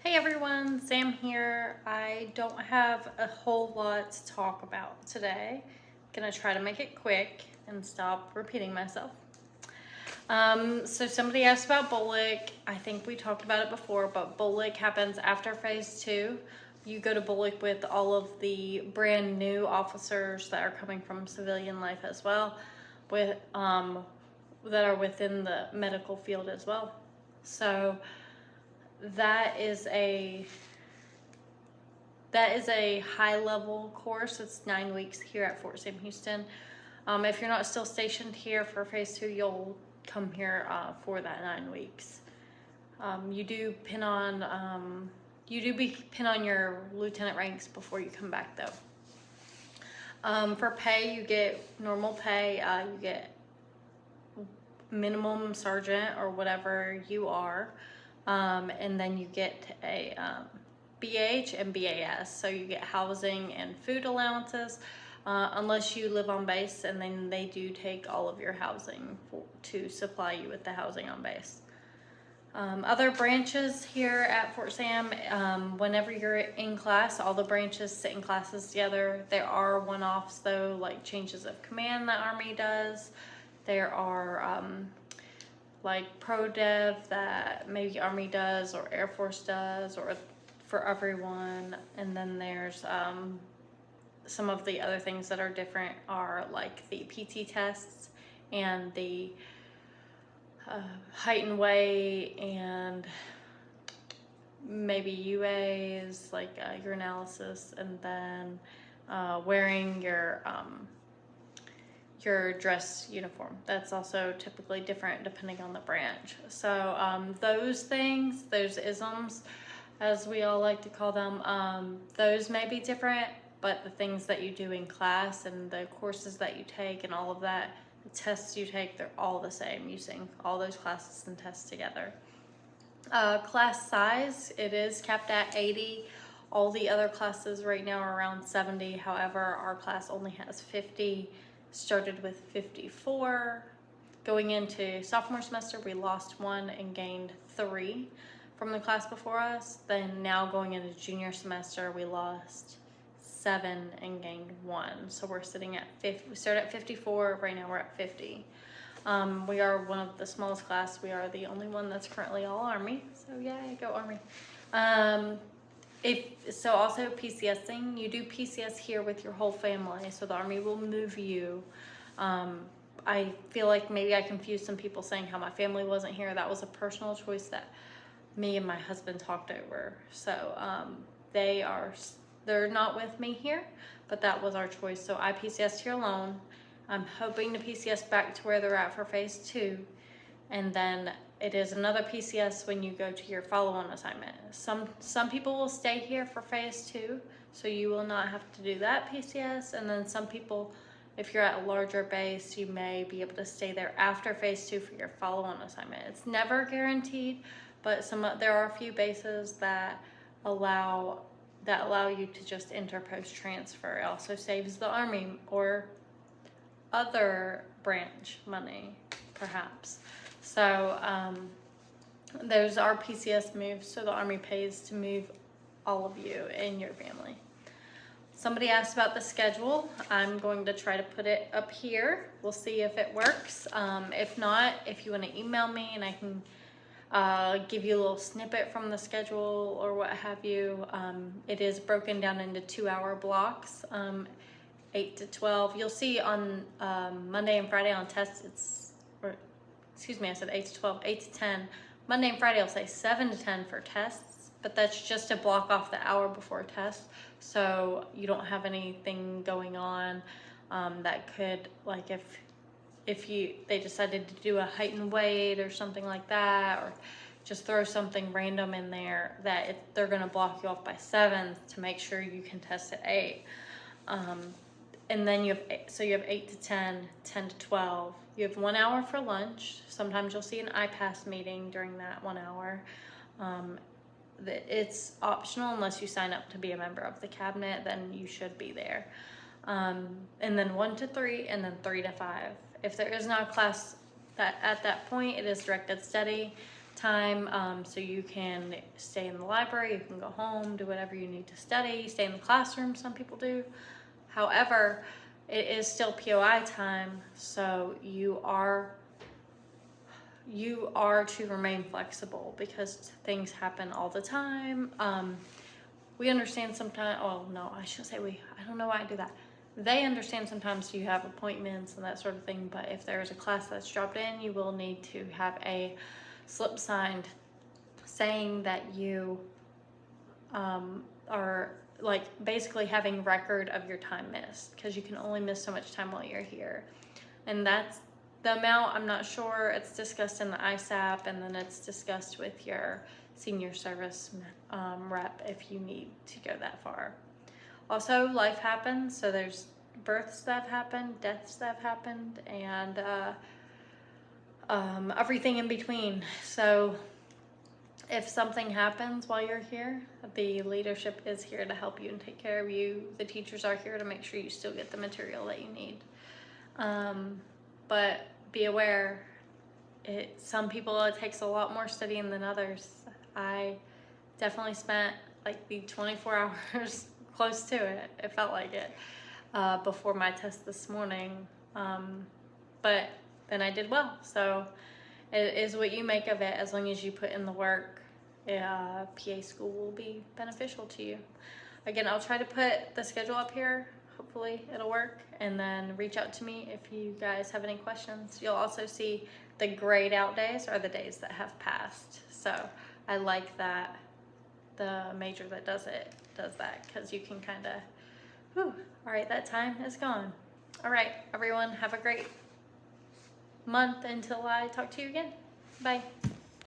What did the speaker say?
Hey everyone, Sam here. I don't have a whole lot to talk about today. Gonna try to make it quick and stop repeating myself. So somebody asked about BOLC. I think we talked about it before, but BOLC happens after phase 2. You go to BOLC with all of the brand new officers that are coming from civilian life as well, with that are within the medical field as well. So that is a high level course. It's 9 weeks here at Fort Sam Houston. If you're not still stationed here for phase 2, you'll come here for that 9 weeks. You do pin on your lieutenant ranks before you come back though. For pay, you get normal pay. You get minimum sergeant or whatever you are, and then you get a BH and BAS, so you get housing and food allowances, unless you live on base, and then they do take all of your housing to supply you with the housing on base. Other branches here at Fort Sam, whenever you're in class, all the branches sit in classes together. There are one-offs though, like changes of command that Army does. There are like pro dev that maybe Army does or Air Force does, or for everyone. And then there's some of the other things that are different are like the PT tests and the height and weight, and maybe UAs, like urinalysis, and then wearing your dress uniform. That's also typically different depending on the branch. So those things, those isms, as we all like to call them, those may be different, but the things that you do in class and the courses that you take and all of that, the tests you take, they're all the same. You sync all those classes and tests together. Class size, it is capped at 80. All the other classes right now are around 70. However, our class only has 50. Started with 54. Going into sophomore semester, we lost 1 and gained 3 from the class before us. Then now going into junior semester, we lost 7 and gained 1. So we're sitting at 50. We started at 54. Right now we're at 50. We are one of the smallest class. We are the only one that's currently all Army. So yay, go Army. Also PCSing, you do PCS here with your whole family, so the Army will move you. I feel like maybe I confused some people saying how my family wasn't here. That was a personal choice that me and my husband talked over. So they're not with me here, but that was our choice. So I PCS here alone. I'm hoping to PCS back to where they're at for phase 2, and then it is another PCS when you go to your follow-on assignment. Some people will stay here for phase 2, so you will not have to do that PCS. And then some people, if you're at a larger base, you may be able to stay there after phase 2 for your follow-on assignment. It's never guaranteed, but there are a few bases that allow you to just enter post transfer. It also saves the Army or other branch money, perhaps. So those are PCS moves, so the Army pays to move all of you and your family. Somebody asked about the schedule. I'm going to try to put it up here. We'll see if it works. If not, if you want to email me and I can give you a little snippet from the schedule or what have you. It is broken down into 2-hour blocks, 8 to 12. You'll see on Monday and Friday on tests, I said 8 to 12, 8 to 10. Monday and Friday I'll say 7 to 10 for tests, but that's just to block off the hour before test, so you don't have anything going on that could, like if they decided to do a height and weight or something like that, or just throw something random in there, they're going to block you off by 7 to make sure you can test at 8. And then you have 8 to 10, 10 to 12. You have 1 hour for lunch. Sometimes you'll see an IPAS meeting during that 1 hour. It's optional unless you sign up to be a member of the cabinet, then you should be there. And then 1 to 3, and then 3 to 5. If there is not a class at that point, it is directed study. time, so you can stay in the library, you can go home, do whatever you need to study, stay in the classroom, some people do. However, it is still POI time, so you are to remain flexible because things happen all the time. We understand sometimes, well, no, I shouldn't say we, I don't know why I do that. They understand sometimes you have appointments and that sort of thing, but if there's a class that's dropped in, you will need to have a slip signed saying that you are like basically having record of your time missed, because you can only miss so much time while you're here. And that's the amount, I'm not sure. It's discussed in the ISAP, and then it's discussed with your senior service rep if you need to go that far. Also, life happens, so there's births that have happened, deaths that have happened, and everything in between. So if something happens while you're here, the leadership is here to help you and take care of you. The teachers are here to make sure you still get the material that you need. But be aware, some people, it takes a lot more studying than others. I definitely spent like the 24 hours close to it. It felt like it before my test this morning. But then I did well. So it is what you make of it. As long as you put in the work, PA school will be beneficial to you. Again, I'll try to put the schedule up here. Hopefully it'll work. And then reach out to me if you guys have any questions. You'll also see the grayed out days are the days that have passed. So I like that the major that does that, because you can kind of, all right, that time is gone. All right, everyone, have a great month until I talk to you again. Bye.